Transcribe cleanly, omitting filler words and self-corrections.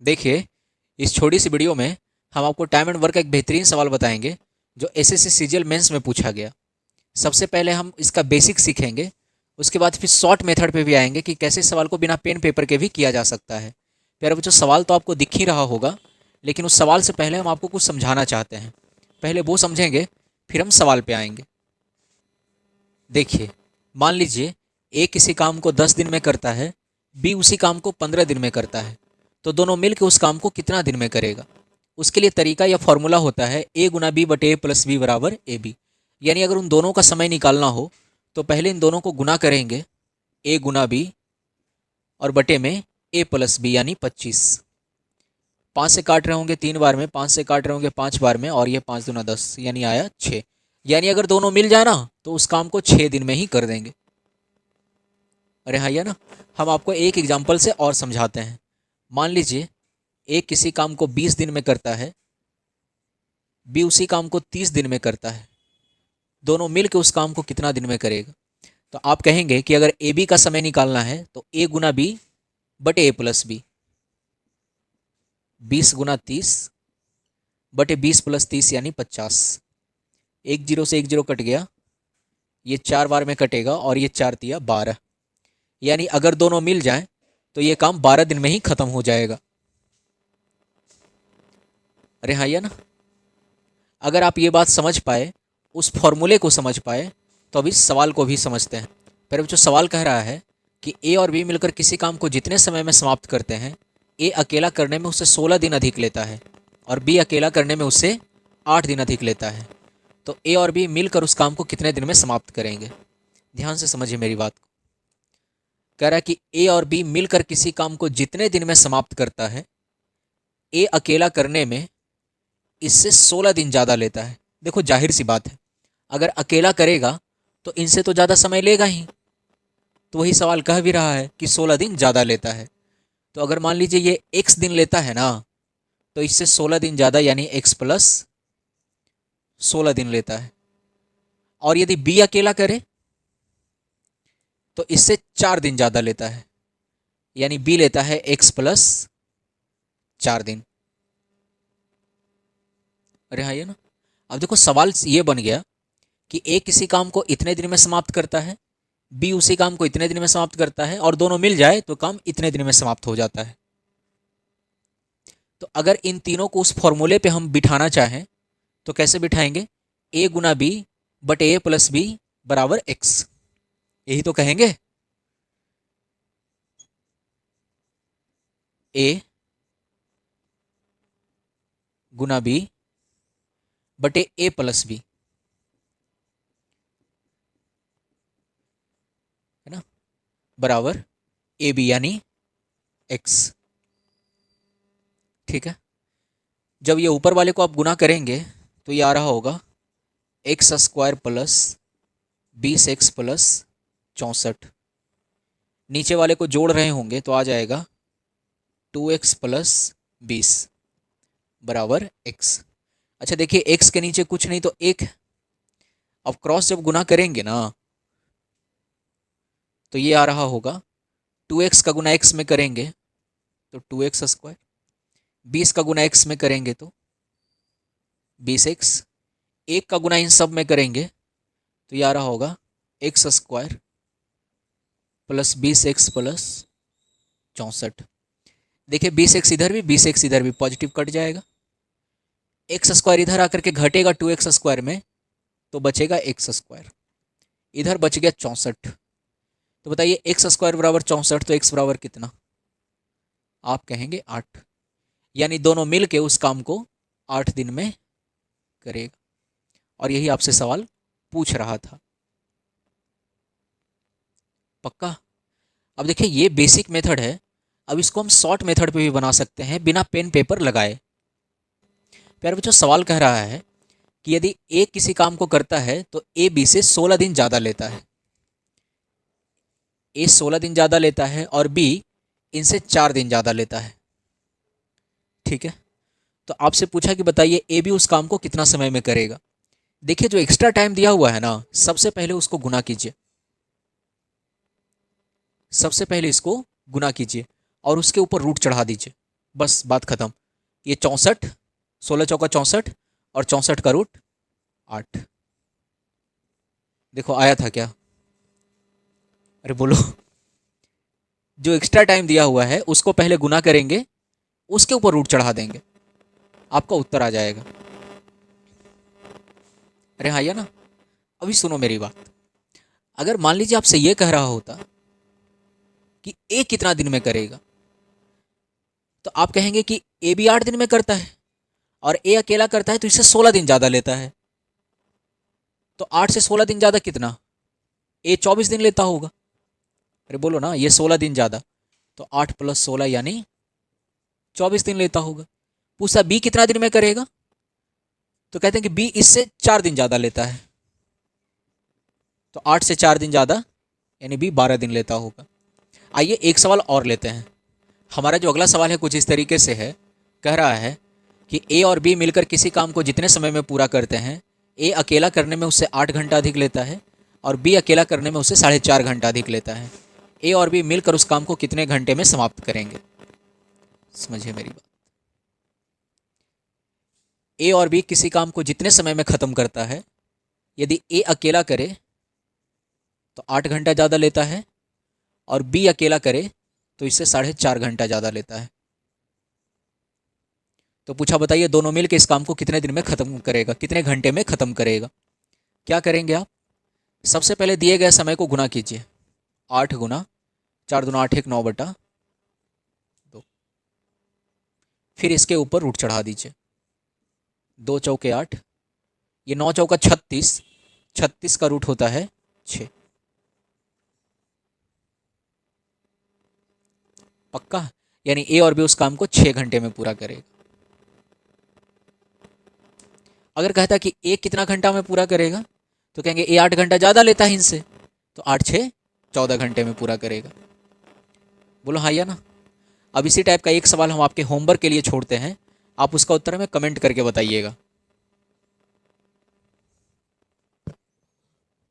देखिए, इस छोटी सी वीडियो में हम आपको टाइम एंड वर्क का एक बेहतरीन सवाल बताएंगे जो एसएससी सीजीएल मेंस में पूछा गया। सबसे पहले हम इसका बेसिक सीखेंगे, उसके बाद फिर शॉर्ट मेथड पे भी आएंगे कि कैसे इस सवाल को बिना पेन पेपर के भी किया जा सकता है। प्यारे बच्चों, सवाल तो आपको दिख ही रहा होगा, लेकिन उस सवाल से पहले हम आपको कुछ समझाना चाहते हैं। पहले वो समझेंगे, फिर हम सवाल पे आएंगे। देखिए, मान लीजिए ए किसी काम को 10 दिन में करता है, बी उसी काम को 15 दिन में करता है, तो दोनों मिलकर उस काम को कितना दिन में करेगा। उसके लिए तरीका या फॉर्मूला होता है ए गुना बी बटे ए प्लस बी बराबर ए बी। यानी अगर उन दोनों का समय निकालना हो तो पहले इन दोनों को गुना करेंगे, ए गुना बी और बटे में ए प्लस बी यानी 25। 5 से काट रहे होंगे 3 बार में, 5 से काट रहे होंगे 5 बार में, और ये 5 दूना 10 यानी आया 6। यानी अगर दोनों मिल जाए ना तो उस काम को 6 दिन में ही कर देंगे। अरे हाँ, या ना। हम आपको एक एग्जाम्पल से और समझाते हैं। मान लीजिए ए किसी काम को 20 दिन में करता है, बी उसी काम को 30 दिन में करता है, दोनों मिल के उस काम को कितना दिन में करेगा। तो आप कहेंगे कि अगर ए बी का समय निकालना है तो ए गुना बी बटे ए प्लस बी, 20 गुना 30 बटे 20 + 30 यानी 50। एक जीरो से एक जीरो कट गया, ये 4 बार में कटेगा, और ये 4 × 3 = 12। यानी अगर दोनों मिल जाएं तो ये काम 12 दिन में ही खत्म हो जाएगा। अरे हाँ, या ना। अगर आप ये बात समझ पाए, उस फॉर्मूले को समझ पाए, तो अब इस सवाल को भी समझते हैं। पर जो सवाल कह रहा है कि ए और बी मिलकर किसी काम को जितने समय में समाप्त करते हैं, ए अकेला करने में उससे 16 दिन अधिक लेता है और बी अकेला करने में उससे 8 दिन अधिक लेता है। तो ए और बी मिलकर उस काम को कितने दिन में समाप्त करेंगे। ध्यान से समझिए मेरी बात को। कह रहा है कि ए और बी मिलकर किसी काम को जितने दिन में समाप्त करता है, ए अकेला करने में इससे 16 दिन ज़्यादा लेता है। देखो, जाहिर सी बात है, अगर अकेला करेगा तो इनसे तो ज़्यादा समय लेगा ही। तो वही सवाल कह भी रहा है कि 16 दिन ज़्यादा लेता है। तो अगर मान लीजिए ये x दिन लेता है ना, तो इससे 16 दिन ज़्यादा यानी x + 16 दिन लेता है। और यदि b अकेला करे तो इससे 4 दिन ज़्यादा लेता है, यानी b लेता है x + 4 दिन। अरे हाँ, ये ना। अब देखो, सवाल ये बन गया कि ए किसी काम को इतने दिन में समाप्त करता है, बी उसी काम को इतने दिन में समाप्त करता है, और दोनों मिल जाए तो काम इतने दिन में समाप्त हो जाता है। तो अगर इन तीनों को उस फॉर्मूले पे हम बिठाना चाहें तो कैसे बिठाएंगे। ए गुना बी बटे ए प्लस बी बराबर एक्स, यही तो कहेंगे। ए गुना बी बटे ए प्लस बी, है ना, बराबर ए बी यानी एक्स। ठीक है। जब ये ऊपर वाले को आप गुना करेंगे तो ये आ रहा होगा x² + 20x + 64। नीचे वाले को जोड़ रहे होंगे तो आ जाएगा 2x + 20 बराबर x। अच्छा देखिए, x के नीचे कुछ नहीं तो 1 है। अब क्रॉस जब गुना करेंगे ना तो ये आ रहा होगा 2x का गुना x में करेंगे तो 2x², 20 का गुना x में करेंगे तो 20x, 1 का गुना इन सब में करेंगे तो ये आ रहा होगा x² + 20x + 64। देखिए, 20x इधर भी 20x इधर भी पॉजिटिव कट जाएगा, x² इधर आकर के घटेगा 2x² में तो बचेगा x², इधर बच गया 64। तो बताइए x² बराबर 64 तो x बराबर कितना। आप कहेंगे 8। यानी दोनों मिल के उस काम को 8 दिन में करेगा, और यही आपसे सवाल पूछ रहा था। पक्का। अब देखिए, ये बेसिक मेथड है। अब इसको हम शॉर्ट मेथड पे भी बना सकते हैं बिना पेन पेपर लगाए। प्यारे बच्चों, सवाल कह रहा है कि यदि ए किसी काम को करता है तो ए बी से 16 दिन ज़्यादा लेता है। ए 16 दिन ज़्यादा लेता है और बी इनसे 4 दिन ज़्यादा लेता है। ठीक है। तो आपसे पूछा कि बताइए ए बी उस काम को कितना समय में करेगा। देखिए, जो एक्स्ट्रा टाइम दिया हुआ है ना, सबसे पहले उसको गुना कीजिए। सबसे पहले इसको गुना कीजिए और उसके ऊपर रूट चढ़ा दीजिए। बस बात खत्म। ये 64, 16 चौका 64 और 64 का रूट 8। देखो आया था क्या? अरे बोलो। जो एक्स्ट्रा टाइम दिया हुआ है उसको पहले गुना करेंगे, उसके ऊपर रूट चढ़ा देंगे, आपका उत्तर आ जाएगा। अरे हाँ या ना? अभी सुनो मेरी बात। अगर मान लीजिए आपसे ये कह रहा होता कि ए कितना दिन में करेगा, तो आप कहेंगे कि ए भी 8 दिन में करता है और ए अकेला करता है तो इससे 16 दिन ज़्यादा लेता है। तो 8 से 16 दिन ज़्यादा कितना? ए 24 दिन लेता होगा। अरे बोलो ना, ये 16 दिन ज़्यादा, तो 8 + 16 यानी 24 दिन लेता होगा। पूछा बी कितना दिन में करेगा, तो कहते हैं कि बी इससे 4 दिन ज़्यादा लेता है, तो 8 से 4 दिन ज़्यादा यानी बी 12 दिन लेता होगा। आइए एक सवाल और लेते हैं। हमारा जो अगला सवाल है कुछ इस तरीके से है, कह रहा है कि ए और बी मिलकर किसी काम को जितने समय में पूरा करते हैं, ए अकेला करने में उससे 8 घंटा अधिक लेता है और बी अकेला करने में उससे 4.5 घंटा अधिक लेता है। ए और बी मिलकर उस काम को कितने घंटे में समाप्त करेंगे? समझिए मेरी बात। ए और बी किसी काम को जितने समय में ख़त्म करता है, यदि ए अकेला करे तो 8 घंटा ज़्यादा लेता है और बी अकेला करे तो इससे 4.5 घंटा ज़्यादा लेता है। तो पूछा बताइए दोनों मिल के इस काम को कितने दिन में ख़त्म करेगा, कितने घंटे में ख़त्म करेगा? क्या करेंगे आप? सबसे पहले दिए गए समय को गुना कीजिए। 8 गुना 4 दूना 8, 1 9/2। फिर इसके ऊपर रूट चढ़ा दीजिए। 2 चौके 8, ये 9 चौका 36, 36 का रूट होता है 6। पक्का? यानी ए और बी उस काम को 6 घंटे में पूरा करेगा। अगर कहता कि ए कितना घंटा में पूरा करेगा, तो कहेंगे ए 8 घंटा ज़्यादा लेता है इनसे, तो 8 6 14 घंटे में पूरा करेगा। बोलो हाँ या ना? अब इसी टाइप का एक सवाल हम आपके होमवर्क के लिए छोड़ते हैं, आप उसका उत्तर हमें कमेंट करके बताइएगा।